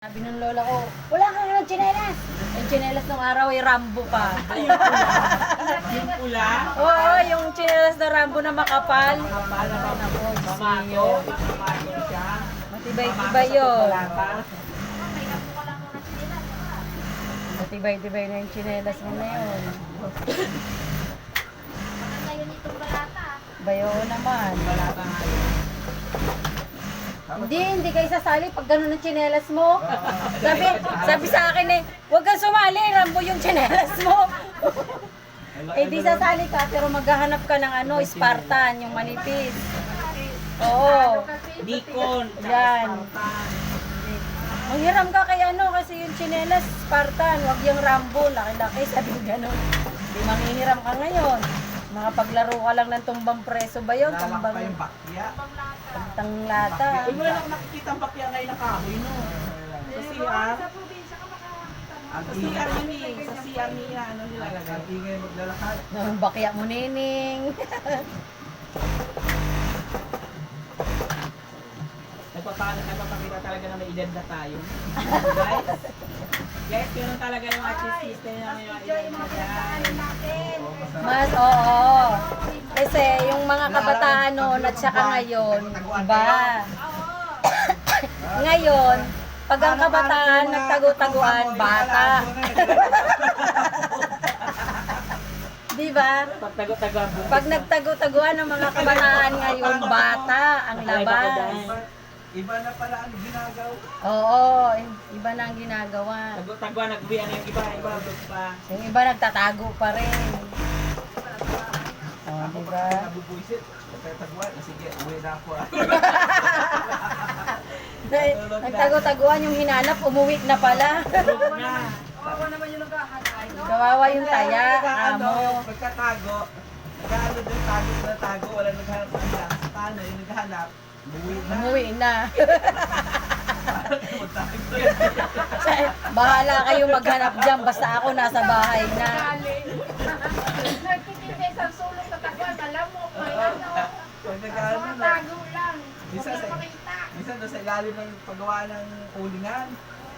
Sabi ng lola ko, wala kang ng tsinelas. Yung tsinelas nung araw ay Rambo pa. Yung pula. Oo, yung tsinelas na Rambo na makapal. Kapal na Pamato. Pamato siya. Matibay-tibay yun. Palata. Matibay-tibay na yung tsinelas mo na yun. Bayo naman. Palata nga yun. Hindi kayo sasali pag gano'n ang tsinelas mo. Sabi sa akin eh, huwag kang sumali, Rambo yung tsinelas mo. Eh di sasali ka, pero maghahanap ka ng ano, Spartan, yung manipis. Oo. Dikon. Yan. Manghiram ka kay ano, kasi yung tsinelas, Spartan, huwag yung Rambo, laki-laki, sabi ko gano'n. Di manghihiram ka ngayon. Makapaglaro ka lang ng tumbang preso ba yun? Lalak Tumbang pa yung bakya. tang lata. Hindi mo lang nakikita ang bakya ngayon na kahoy, no? Sa CR. Sa CR yun eh. Sa CR niya, ano nilalagay. Hindi ngayon maglalakad. Ang bakya mo, nining. Nagpapakita talaga na may edad na tayo. Guys, yun talaga yung artist system na may edad na yan. Mas, oo. Kasi yung mga kabataan noon at saka ngayon, iba. Ngayon, pag ang kabataan nagtago-taguan, bata. Di ba? Pagtago-tago ang Pag nagtago-taguan ng mga kabataan ngayon, bata ang labas. Iba na pala ang ginagawa. Oo, iba na ang ginagawa. Tago-tago, nagbiyan yung iba pa. Yung iba nagtatago pa rin. Oh, di ba? Nabubuisit. Taguan, sige, uwi na ako. Nagtago-taguan yung hinanap, umuwi na pala. Kawawa naman yung naghahanay. Kawawa yung taya, amo. Pagkatago, naghahanap din tago, wala naghahanap ng lang. Sa paano, yung naghahanap, umuwi na. Bahala kayo maghanap dyan, basta ako nasa bahay na. Nagtitipis ang sulong sa taguan, alam mo, may ano, Pag naghahanap mga na, tago lang. minsan Huwag sa, na makita. minsan doon sa ilalim ng paggawa ng ulingan.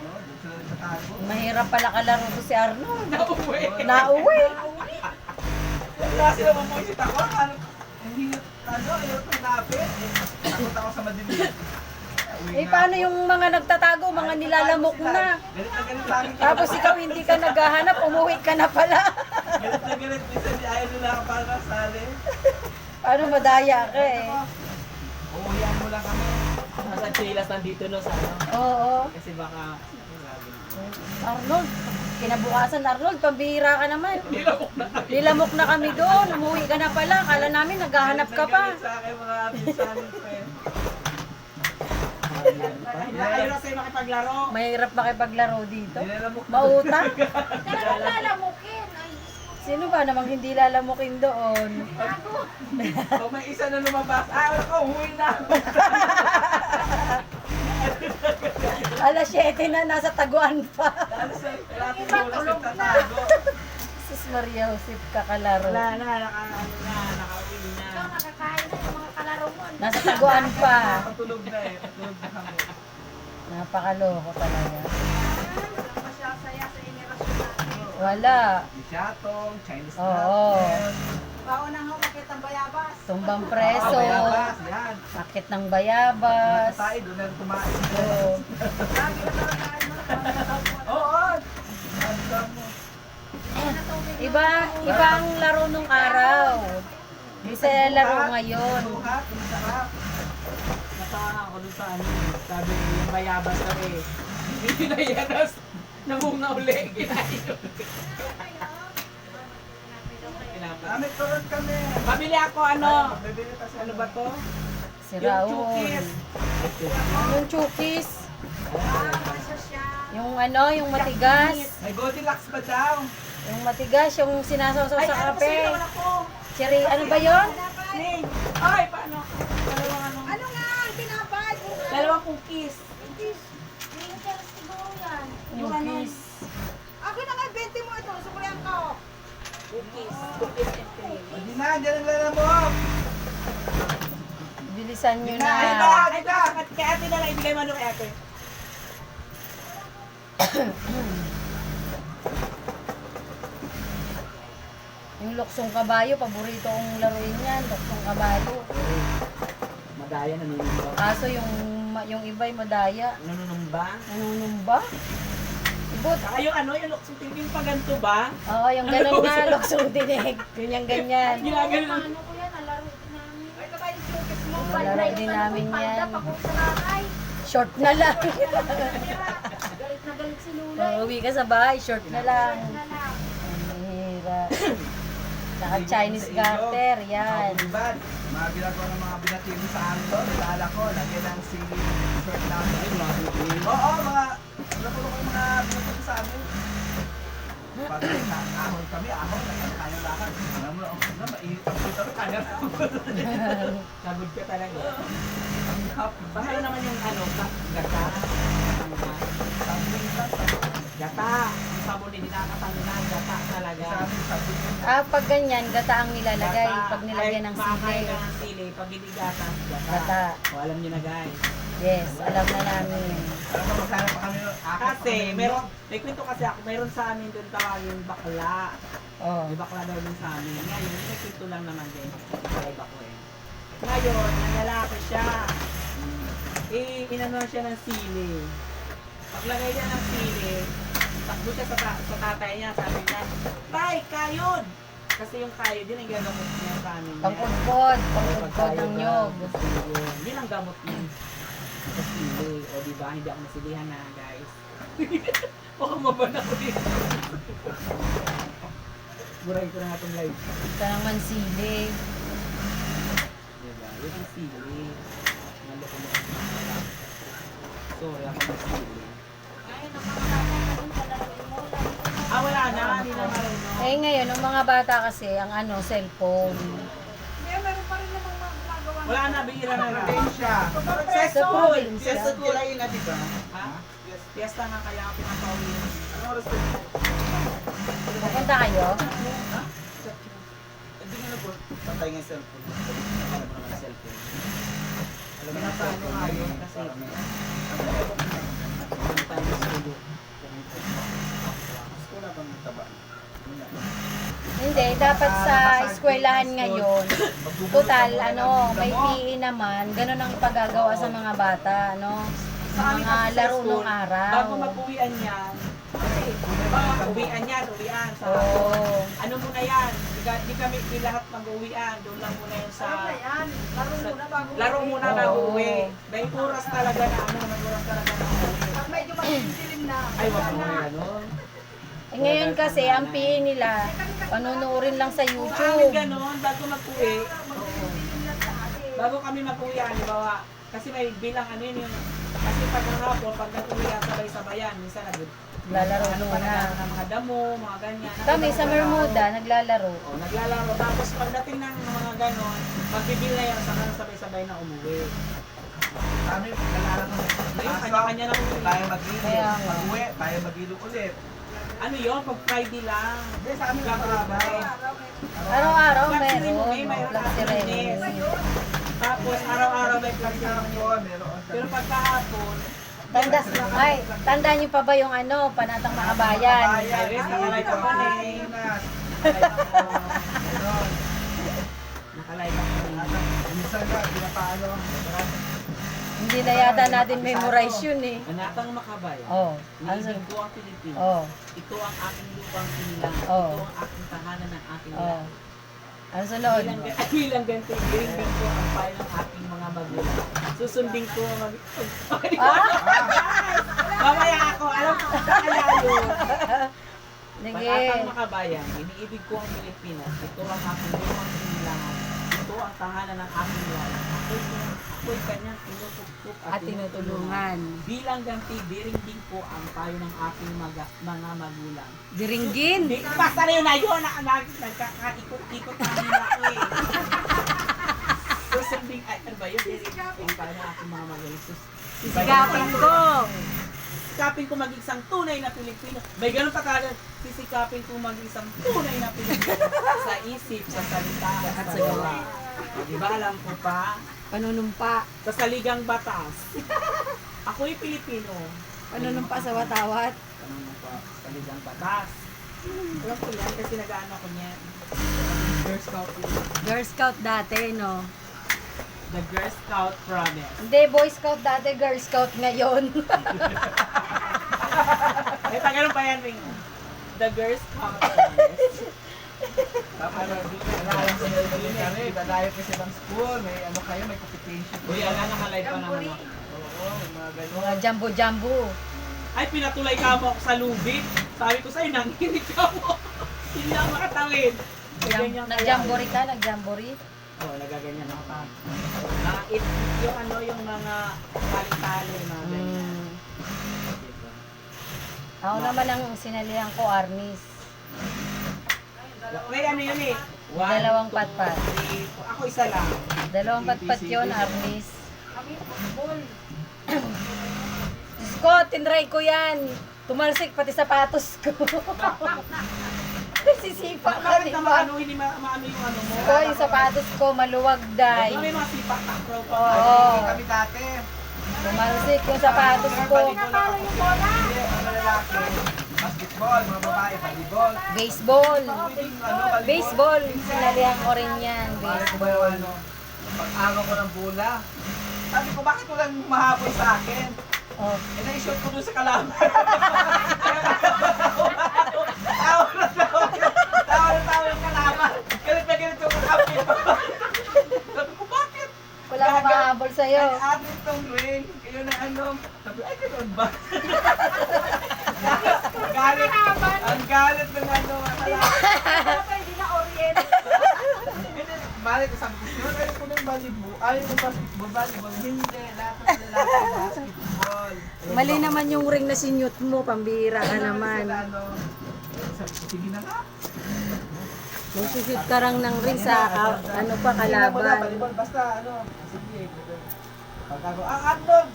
No, doon sila nagtatago. Mahirap pala kalaro to si Arnold. Nauwi. Nauwi. Wala sila mamuisit ako. Hindi, ayaw ko hinapit. Takot ako sa madilim. Eh paano yung mga nagtatago, mga nilalamok na. Galit na galit lagi. Tapos ikaw hindi ka naghahanap, umuwi ka na pala. Galit na galit. Minsan di ayaw nila ako para kasali. Paano madaya ka eh. Uuwihan mo lang kami. Nasa chilas nandito no sa ano. Oo. Kasi baka... Arnold, kinabukasan Arnold, pambihira ka naman. Nilamok na kami. Nilamok na kami doon, umuwi ka na pala. Kala namin naghahanap ka pa. Galit sa akin mga pinsanin ko eh. Ayaw na sa'yo makipaglaro. Mahirap makipaglaro dito. Nilalamok na. Mautang. Kaya lalamukin. Ay, Sino ba namang hindi lalamukin doon? Pag may isa na lumabas, wala ko, uwi na. Alas 7 na, nasa taguan pa. Wala tulog na. Sus Maria Josep, kakalaro. Wala na, nakauwi na. ikaw nakakain na yung mga kalaro mo. Nasa taguan pa. Patulog na eh, patulog na kami. Napakaloko talaga. Masyasaya sa inerasyon natin. Wala. Bisyatong, Chinese Oo. Baon na ho, makita ang bayabas. Tumbang preso. Bayabas, yan. Sakit ng bayabas. Tayo, doon na kumain. Oo. Oo. Ibang laro nung araw. Hindi sila laro ngayon. Sukat, ang sarap. Natawa ako dun sa ano, sabi yung bayabas kami. Hindi na yanas. Nabunga uli. Kinayo. Damit turun kami. Pabili ako ano. Ano ba to? Si Raul. Chukis. Yung chukis. Yung ano, yung matigas. May Goldilocks ba daw? Yung matigas, yung sinasawsaw sa kape. Sino ako? Cherry, ano ba yon? Ning. Ay, paano? Dalawang ano? Ano nga, ang tinapay? Dalawang cookies. Hindi ka siguro yan. Yung kiss. Akin na nga, 20 mo ito. Suklihan ko. Cookies. Cookies and cream. Hindi na, dyan ang lalamok. Bilisan nyo Ay, na. ito. Kay ate na lang, ibigay mo ano kay ate. Yung luksong kabayo, paborito kong laruin yan. Luksong kabayo. Madaya na ninumba. Kaso yung iba'y madaya. Nanunumba? Nanunumba? Ibot. Saka yung ano, yung luksong tingin pa ganito ba? Oo, yung ganun nga, luksong dinig. Ganyan-ganyan. Ginagano. Ano ko yan, alaro din namin. Ay, ito ba yung showcase mo? Malaro din namin yan. Pagod sa lakay. Short na lang. Galit na galit si Lula. Uwi ka sa bahay, short na lang. Na lang. Ang hira. Naka-Chinese garter, yan. Bad. Mga ginagawa ng mga binatili sa amin doon. Nilala ko, lagyan ng sili short namin. Oo, mga napuno ko yung mga binatili sa amin. Pag ahon kami, ahon, kaya lahat. Alam mo, mainit ang puta, kaya Nagod ka talaga. ang hap. Baka naman yung ano, gata. Gata. Yung sabon hindi nakatanggal. Gata talaga. Pag ganyan, gata ang nilalagay. Gata. Pag nilagyan ng Kahit sili. ka ng sili, pag hindi gata, gata. Gata. O, alam nyo na guys. Yes, alam na namin. Alam mo, magkano pa kami, Kasi, meron, may kwento kasi ako, meron sa amin doon tawagin bakla. Oh. May bakla daw din sa amin. Ngayon, may kwento lang naman din. Ay, bako eh. Ngayon, ang lalaki siya. Inano siya ng sili. Paglagay niya ng sili, takbo siya sa tatay niya, sabi niya, Tay, kayod! Kasi yung kayod, yun ang gagamot niya sa amin. Pangkudkod, pangkudkod ng nyog. Yun ang gamot niya sa sili. O diba, hindi ako nasilihan na, guys. Baka maban ako dito. Burahin ko na nga itong live. Ito naman sili. Diba? Yun ang sili. Naloko-loko. Sorry, ako ng sili. Ngayon, ang mga bata na dun sa laruin mo. Wala na. Hindi na marunong. Eh ngayon, ng mga bata kasi, ang ano, cellphone. Hindi, meron pa rin namang mga gumagawa. Wala na, bihira na lang. Probinsya. Sa probinsya. Fiesta Tulay na, di ba? Ha? Fiesta na kaya ako pinapauwi. Ano oras ba? Pupunta kayo? Hindi nga po. Patay nga yung cellphone. Alam mo naman ang cellphone. Alam mo na paano nga yun kasi ang tayo sa ulo. Wala bang taba? Hindi, dapat sa eskwelahan ngayon, total, ano, may PE naman, ganun ang ipagagawa sa mga bata, ano, Sa amin mga kasi sa laro school, ng araw. bago mag-uwian yan, kasi, diba, uwian sa Oo. ano muna yan, di kami di lahat mag-uwian, doon lang muna yun sa, Ano yan? Laro muna bago. laro muna Oo. bago uwi. May oras talaga na ano, may oras talaga na uwi. Pag medyo madilim na. Ay, wag mo na gano'n. Eh, ngayon kasi, ang PE nila, panunuorin lang sa Sa amin YouTube. gano'n, bago mag-uwi, bago kami mag-uwi, halimbawa, kasi may bilang ano yun yung, kasi pag hapon, pag nag-uwi sabay-sabayan, minsan Lalaro ano pa muna. na ng mga damo, mga ganyan. Kami sa Bermuda, naglalaro. O, naglalaro. Tapos pagdating ng mga ganon, magbibil na yan, saka sabay-sabay na umuwi. Kami, nalala ko. Ngayon, kanya-kanya na umuwi. Tayo mag-ilog. Kaya nga. Mag-uwi, tayo mag-ilog ulit. Ano yun? Pag Friday lang. Hindi, sa amin Gagawin. Araw-araw Flag meron. ceremony, mayroon Flag ceremony. Tapos araw-araw may flag Kasi ceremony. hapon, meron. Pero pagkahapon, Tanda niyo pa ba yung ano, panatang makabayan? Ay, nakalay ka pa eh. Nakalive ako kanina. Minsan nga, pinapaano. Hindi na yata natin memorize yun eh. Anatang makabayan. Oh, ano Niibig ko ang Pilipinas. Oh, Ito ang aking lupang inilang. Oh. Ito ang aking tahanan ng aking oh. lahat. Ano sunod? Bilang ganito, bilang ko ang payo ng aking mga magulang. Susundin ko mag... Mamaya ako, alam ko kaya yun. Sige. Panatang makabayan, iniibig ko ang Pilipinas. Ito ang aking lupang inilangan. Ito ang tahanan ng aking lahat. Ako'y kanyang tinutupok At tinutulungan. Bilang ganti, diringgin ko ang payo ng aking mga magulang. Diringgin. Hindi, basta rin na yun, nagkakaikot-ikot na nila ako eh. Susundin, ay, ano ba yun? Ang payo ng aking mga magulang. Sisikapin ko. Sisikapin ko maging isang tunay na Pilipino. May ganun pa kagad. Sisikapin ko maging isang tunay na Pilipino. Sa isip, sa salita, at sa gawa. Di ba alam ko pa? Panunumpa. Sa saligang batas. Ako'y Pilipino. Panunumpa sa watawat. Ano pa? Kaligang batas. Alam ko yan kasi nag-ano ko niyan. Girl Scout yun. Girl Scout dati, no? The Girl Scout promise. Hindi, Boy Scout dati, Girl Scout ngayon. Eh, tagalog pa yan, Ring. The Girl Scout promise. Tapos, alam ko yun kami, dadayo kasi ng school, may ano kayo, may competition. Uy, ala, naka-live pa naman ako. Oo, mga ganun. Mga jumbo-jumbo. Ay, pinatulay ka mo ako sa lubid. Sabi ko sa'yo, nanginig ka mo. Hindi ako makatawid. Nag-jamboree ka? Nag-jamboree? Oo, nagaganyan ako pa. Yung ano, yung mga tali-tali, mga ganyan. Ako naman ang sinalihan ko, Arnis. May ano yun eh. Dalawang patpat. 3, ako isa lang. Dalawang patpat yun, Arnis. Kami, football. Diyos ko, tinry ko yan. Tumalsik pati sapatos ko. Sisipa ka, Bakit di na ba? maano, hindi maano yung ano mo? Ko, yung sapatos ko, maluwag day. May mga sipak takro pa. Oo. Kami dati. Tumalsik yung sapatos ko. Napalo yung bola. Hindi, mga lalaki, basketball, mga babae, volleyball. Baseball. Volleyball. Baseball. Sinalihan ko rin yan. Bakit ko ba Baseball. yung ano, pag-agaw ko ng bola. Sabi ko, bakit walang mahabol sa akin? Oh. Eh, na-shoot ko dun sa kalaban. Tawa yung kalaban. Galit na galit yung kapit. Sabi ko, bakit? Wala akong mahabol sa'yo. Ay, atin tong ring. Kayo na ano. Sabi ko, ay, ganoon ba? Galit. Ang galit ng ano. Dapat hindi na orient. Balik, sabi ko, sino kayo ko ng volleyball? Ayaw ko volleyball. Hindi, lahat ng lalaki basketball. Mali naman yung ring na sinyot mo. Pambira ka naman. Sabi ko, sige na nga. Magsushoot ka lang ng ring sa ano pa, kalaban. Volleyball, basta ano. Sige. Pag ako, Arnold!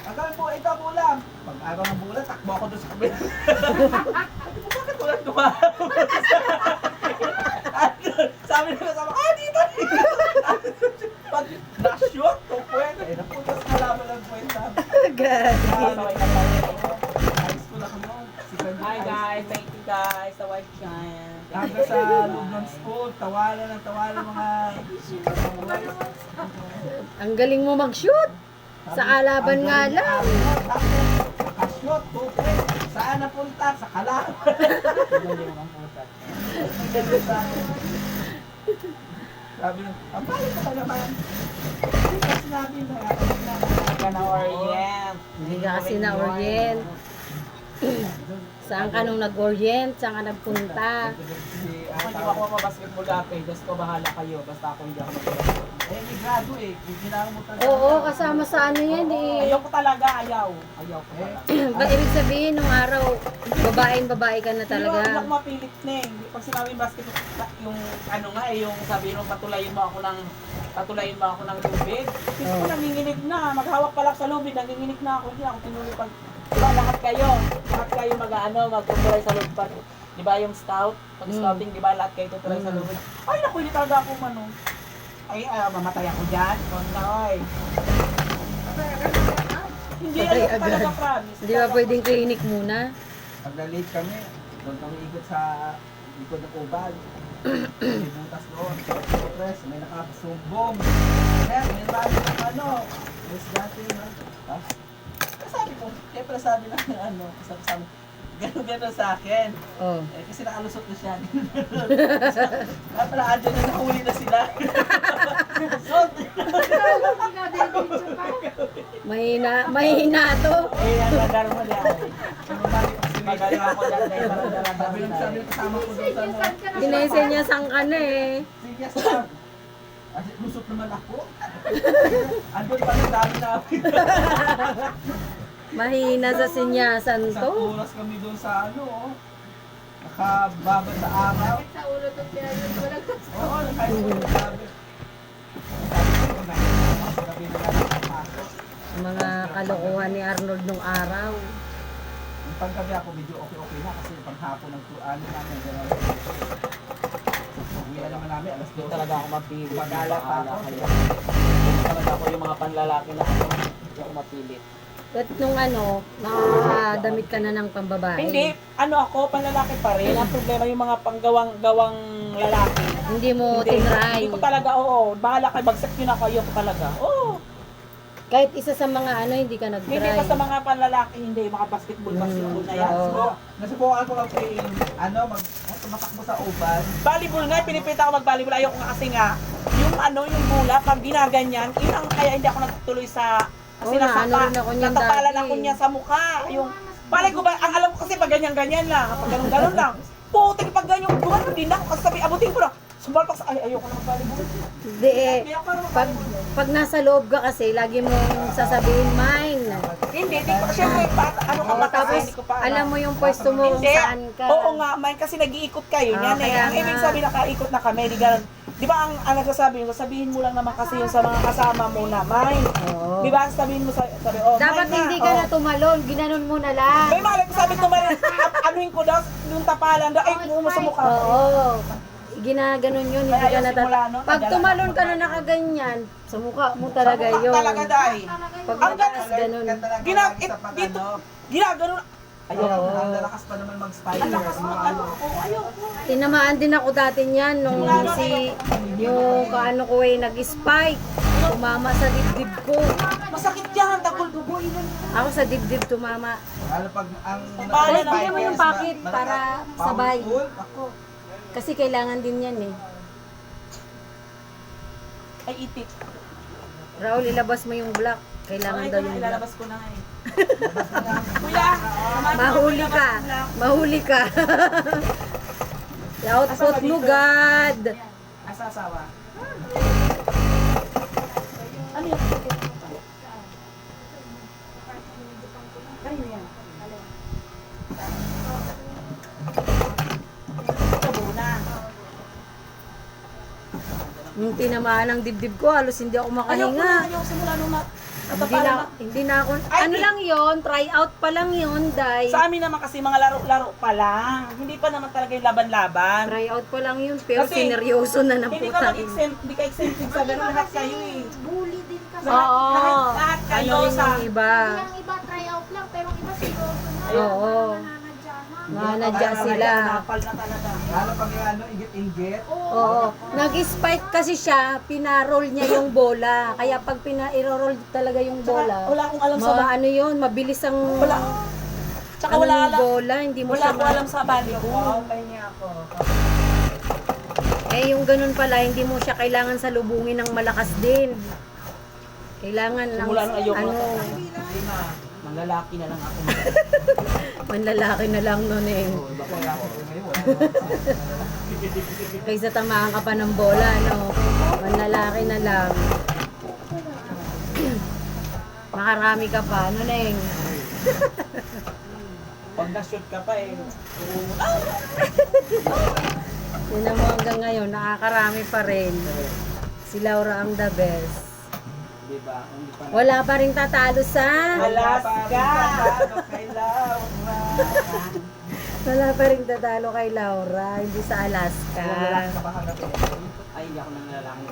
Agawin po, ikaw bola. Pag agaw ng bola, takbo ako doon sa kabila. Sabi ko, bakit walang tumawag? Sabi na kasama, dito! Pag na-shoot, 2 point. Eh, napunta sa kalaban ng point namin. High school ako noon. Hi guys, thank you guys sa White Giant. Hanggang sa loob ng school, tawalan ng tawalan mga... Ang galing mo mag-shoot. Sa alaban nga lang. Shoot, 2 point. Saan napunta? Sa kalaban. Sabi nyo, ang balik ka naman. Hindi ka sinabi na. Ka na Orient. Hindi ka kasi na-orient. Saan ka nung nag-orient? Saan ka nagpunta? Ako hindi ako mabasketball dati. Diyos ko, bahala kayo. Basta ako hindi ako mag-basketball. Eh, may grado eh. Kung kailangan mo talaga. Oo, kasama sa ano yan eh. Ayaw ko talaga, ayaw. Ayaw ko talaga. Ba't ibig sabihin nung araw, babae ka na Hindi talaga? ako mapilit na eh. Pag sinabing basketball, yung ano nga eh, yung sabihin mo patulayin mo ako ng lubid. Kasi ko nanginginig na, maghawak pa lang sa lubid, nanginginig na ako. Hindi ako tinuloy pag, diba lahat kayo magtutulay sa lubid. Di ba yung scout? Pag scouting, di ba lahat kayo tutulay sa lubid? Ay naku, hindi talaga ako mano. Ay, mamatay ako dyan. Kontoy. Hindi, Patay ayaw ko talaga agad. promise. Hindi ba pwedeng clinic muna? Pag na-late kami, doon kami ikot sa likod ng ubal. May butas doon. Press, may nakasumbong. Kaya, may marami ng ano. Yes, dati na. Tapos, sabi ko, siyempre sabi lang ng ano, sabi, gano'n sa akin. Oh. Eh, kasi nakalusot na siya. Kaya pala, andyan na nahuli na sila. Lusot! Mahina to. Eh, ang gagawin mo dyan. Magaling ako dyan dahil parang Sabi ng kasama ko doon sa ano. Sinesenyasan ka na eh. Sige, sir. Kasi lusot naman ako. Andun pa na dami namin. Mahina sa sinyasan Isang to. oras kami doon sa ano, nakababad sa araw. Sa ulo to pinayos. Walang Oo, high school na sabi. Sabi ko na, mas gabi na lang nakapasok. Mga kalokohan ni Arnold nung araw. Yung paggabi ako, medyo okay na kasi panghapon ng ano namin, gano'n. Uwi na naman namin, alas 2. Hindi talaga ako mapilit. Pagala pa ako. Hindi talaga ako yung mga panlalaki na ako. Hindi ako mapilit. Ba't nung ano, nakadamit ka na ng pambabae? Hindi, ano ako, panlalaki pa rin. Ang problema yung mga panggawang lalaki. Hindi mo Hindi, tinry. hindi ko talaga, oo. Bahala kayo, bagsak yun ako, ayoko talaga. Oo. Kahit isa sa mga ano, hindi ka nag-try. Hindi pa sa mga panlalaki, hindi, mga basketball na yan. Oo. So, Nasubukan ko lang kay, tumatakbo sa uban. volleyball nga, pinipita ako mag-volleyball. Ayoko nga kasi nga, yung bola, pag ginaganyan, yun ang kaya hindi ako nagtuloy sa, kasi Oo, naano rin ako niyan natapalan dati. ako niya sa mukha. Yung, palay ko ba, ang alam ko kasi pag ganyan-ganyan lang, pag ganun-ganun lang. Putik, pag ganyan, gumano din ako, kasi sabi, abutin ko na, sumalpak sa, ay, ayoko na mag-volleyball. Hindi eh. Pag nasa loob ka kasi, lagi mong sasabihin, mine. Hindi ko, syempre, ano ka Oo, ba kasi, tapos, hindi ko pa alam mo yung pwesto mo kung Hindi. saan ka. Oo nga, man, kasi nag-iikot kayo Ah, yan eh. kaya Ang ibig nga. sabihin, nakaikot na kami, di ganun. Di ba ang nagsasabi mo, sabihin mo lang naman kasi yung sa mga kasama mo na, May. Oo. Di ba, sabihin mo, sabi, oh, Dapat May hindi ka oh. na tumalon, ginanon mo na lang. May mga sabi ko, anuhin ko daw, yung tapalan daw, ay, mo sa mukha. Oo. Ginaganon yun, hindi Kaya ka yung na simula, no, Pag nadala tumalon ako ka na talaga. nakaganyan, sa mukha mo talaga yun. Talaga, dahil. Pag Ang mataas ganun. Dito, ginagano. Ayun, Oo. ang lalakas pa naman mag-spiders. Tinamaan din ako dati niyan nung yung kaano ko eh, nag-spike. Tumama sa dibdib ko. Masakit yan, takol dugo, ilan. Ako sa dibdib tumama. Ano pag ang Paano na- bigyan mo yung packet para sabay. Powerful? Ako. Kasi kailangan din yan eh. Ay, itik. Raul, ilabas mo yung black. Kailangan Ay, daw ito na, yung black. ilalabas ko na nga eh. Kuya, Mahuli ka. Mahuli ka. Output mo, God. Asa asawa? Ano yan? Ano yan? Ito muna. Nung tinamaan ang dibdib ko, halos hindi ako Ayaw ko na, makahinga. ayaw ko simula nung Hindi na ako, Ay, ano lang yon, try out pa lang yon, Day. Sa amin naman kasi mga laro-laro pa lang. Hindi pa naman talaga yung laban-laban. Try out pa lang yun, pero Kasi, sineryoso na ng Hindi ka putang. mag-exempt, hindi ka exempted sa ganun lahat kayo eh. Bully din kasi. Oo. Lahat kayo Ano rin sa... yung iba. Yung iba try out lang, pero yung iba seryoso na. Oo. Nanadya sila. Napal na talaga. Lalo pag yung inggit-inggit. Oo. Nag-spike kasi siya, pinarol niya yung bola. Kaya pag i-roll talaga yung bola, Wala akong alam sa ano yun, mabilis ang Wala. Tsaka ano wala yung alam. bola, hindi mo Wala siya akong alam sa volleyball. niya ako. Eh, yung ganun pala, hindi mo siya kailangan salubungin ng malakas din. Kailangan ng, Simula nung ayoko ano, na. Hindi na. Manlalaki na lang ako. manlalaki na lang nun eh. Iba ko ako ngayon. Kaysa tamaan ka pa ng bola, no? Manlalaki na lang. Makarami ka pa, ano Neng? Pag na-shoot ka pa eh. Yun mo hanggang ngayon, nakakarami pa rin. Si Laura ang the best. Diba? Hindi pa na. Wala pa rin tatalo sa... Alaska! Kay Laura. Wala pa rin tatalo kay Laura, hindi sa Alaska. Lalaki ka ba hanapin? Ay, hindi ako nang lalaki.